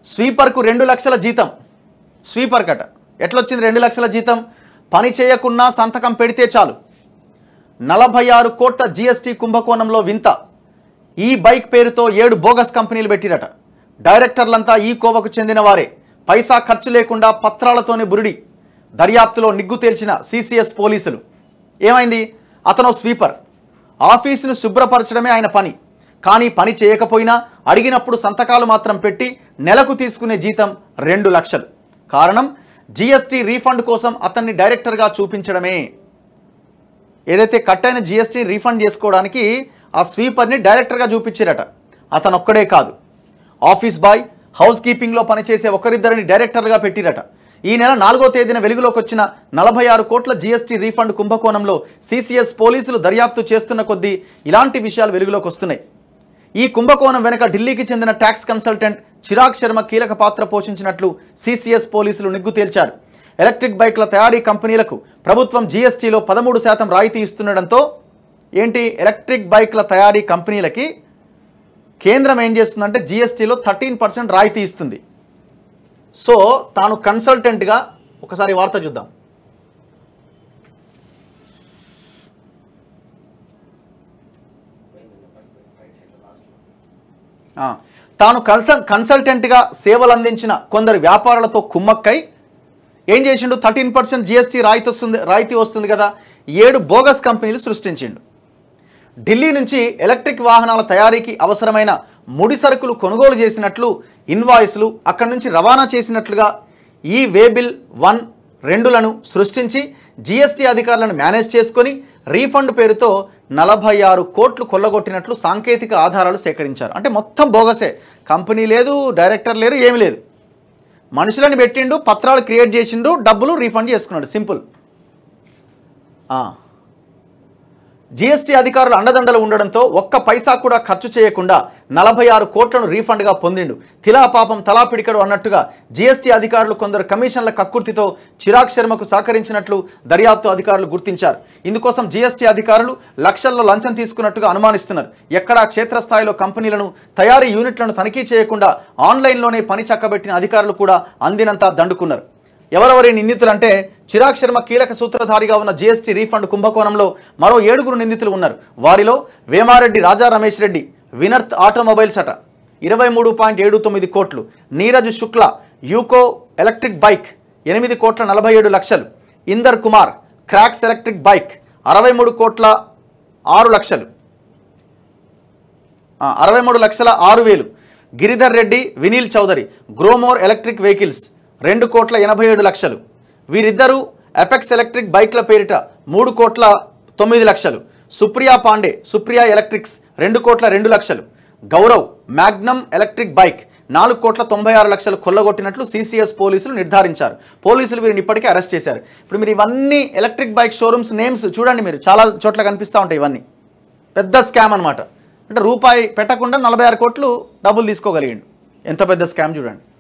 స్వీపర్కు 2 లక్షల జీతం. స్వీపర్ కట ఎట్లొచ్చింది 2 లక్షల జీతం? పని చేయకున్నా సంతకం పెడితే చాలు. 46 కోట్ల జీఎస్టీ కుంభకోణంలో వింత. ఈ బైక్ పేరుతో 7 బోగస్ కంపెనీలు పెట్టిరట. డైరెక్టర్లంతా ఈ కోవకు చెందిన వారే. పైసా ఖర్చు లేకుండా పత్రాలతోనే బురిడి. దర్యాప్తులో నిగ్గు తేల్చిన సిసిఎస్ పోలీసులు. ఏమైంది? అతను స్వీపర్. ఆఫీసును శుభ్రపరచడమే ఆయన పని. కానీ పని చేయకపోయినా అడిగినప్పుడు సంతకాలు మాత్రం పెట్టి నెలకు తీసుకునే జీతం 2 లక్షలు. కారణం జీఎస్టీ రీఫండ్ కోసం అతన్ని డైరెక్టర్గా చూపించడమే. ఏదైతే కట్ అయిన జీఎస్టీ రీఫండ్ చేసుకోవడానికి ఆ స్వీపర్ని డైరెక్టర్గా చూపించారట. అతను ఒక్కడే కాదు, ఆఫీస్ బాయ్, హౌస్ కీపింగ్లో పనిచేసే ఒకరిద్దరిని డైరెక్టర్గా పెట్టిరట. ఈ నెల 4వ తేదీన వెలుగులోకి వచ్చిన 46 కోట్ల జీఎస్టీ రీఫండ్ కుంభకోణంలో సిసిఎస్ పోలీసులు దర్యాప్తు చేస్తున్న కొద్దీ ఇలాంటి విషయాలు వెలుగులోకి వస్తున్నాయి. ఈ కుంభకోణం వెనుక ఢిల్లీకి చెందిన ట్యాక్స్ కన్సల్టెంట్ చిరాగ్ శర్మ కీలక పాత్ర పోషించినట్లు సిసిఎస్ పోలీసులు నిగ్గు తేల్చారు. ఎలక్ట్రిక్ బైక్ల తయారీ కంపెనీలకు ప్రభుత్వం జీఎస్టీలో 13% రాయితీ ఇస్తుండడంతో ఏంటి, ఎలక్ట్రిక్ బైక్ల తయారీ కంపెనీలకి కేంద్రం ఏం చేస్తుందంటే జీఎస్టీలో 13% రాయితీ ఇస్తుంది. సో తాను కన్సల్టెంట్గా, ఒకసారి వార్త చూద్దాం. తాను కన్సల్టెంట్గా సేవలు అందించిన కొందరు వ్యాపారులతో కుమ్మక్కై ఏం చేసిండు, 13% జీఎస్టీ రాయితీ వస్తుంది కదా, 7 బోగస్ కంపెనీలు సృష్టించిండు. ఢిల్లీ నుంచి ఎలక్ట్రిక్ వాహనాల తయారీకి అవసరమైన ముడి సరుకులు కొనుగోలు చేసినట్లు ఇన్వాయిస్లు అక్కడి నుంచి రవాణా చేసినట్లుగా ఈ వేబిల్ 1, 2లను సృష్టించి జీఎస్టీ అధికారులను మేనేజ్ చేసుకొని రీఫండ్ పేరుతో 46 కోట్లు కొల్లగొట్టినట్లు సాంకేతిక ఆధారాలు సేకరించారు. అంటే మొత్తం బోగసే. కంపెనీ లేదు, డైరెక్టర్ లేరు, ఏమి లేదు. మనుషులని పెట్టిండు, పత్రాలు క్రియేట్ చేసిండు, డబ్బులు రీఫండ్ చేసుకున్నాడు. సింపుల్. జీఎస్టీ అధికారులు అండదండలు ఉండడంతో ఒక్క పైసా కూడా ఖర్చు చేయకుండా 46 కోట్లను రీఫండ్గా పొందిండు. తిలా పాపం తలా పిడికడు అన్నట్టుగా జీఎస్టీ అధికారులు కొందరు కమిషన్ల కక్కుర్తితో చిరాగ్ శర్మకు సహకరించినట్లు దర్యాప్తు అధికారులు గుర్తించారు. ఇందుకోసం జీఎస్టీ అధికారులు లక్షల్లో లంచం తీసుకున్నట్టుగా అనుమానిస్తున్నారు. ఎక్కడా క్షేత్రస్థాయిలో కంపెనీలను, తయారీ యూనిట్లను తనిఖీ చేయకుండా ఆన్లైన్లోనే పని చక్కబెట్టిన అధికారులు కూడా అందినంత దండుకున్నారు. ఎవరెవరి నిందితులు అంటే చిరాగ్ శర్మ కీలక సూత్రధారిగా ఉన్న జీఎస్టీ రీఫండ్ కుంభకోణంలో మరో 7 నిందితులు ఉన్నారు. వారిలో వేమారెడ్డి రాజా రమేష్ రెడ్డి, వినర్త్ ఆటోమొబైల్స్ అట 23.79 కోట్లు, Neeraj Shukla Yuko electric bike 8 కోట్ల 47 లక్షలు, Inder Kumar Krax electric bike 63 కోట్ల 6 లక్షలు, 63 లక్షల 6 వేలు, Giridhar Reddy, Vineel Chowdary Gromor electric vehicles 2 కోట్ల 87 లక్షలు. వీరిద్దరూ ఎపెక్స్ ఎలక్ట్రిక్ బైక్ల పేరిట 3 కోట్ల 9 లక్షలు. సుప్రియా పాండే, సుప్రియా ఎలక్ట్రిక్స్ 2 కోట్ల 2 లక్షలు. గౌరవ్ మ్యాగ్నమ్ ఎలక్ట్రిక్ బైక్ 4 కోట్ల 96 లక్షలు కొల్లగొట్టినట్లు సిసిఎస్ పోలీసులు నిర్ధారించారు. పోలీసులు వీరిని ఇప్పటికే అరెస్ట్ చేశారు. ఇప్పుడు మీరు ఇవన్నీ ఎలక్ట్రిక్ బైక్ షోరూమ్స్ నేమ్స్ చూడండి, మీరు చాలా చోట్ల కనిపిస్తూ ఉంటాయి. ఇవన్నీ పెద్ద స్కామ్ అనమాట. అంటే రూపాయి పెట్టకుండా 46 కోట్లు డబ్బులు తీసుకోగలిగిండు. ఎంత పెద్ద స్కామ్ చూడండి.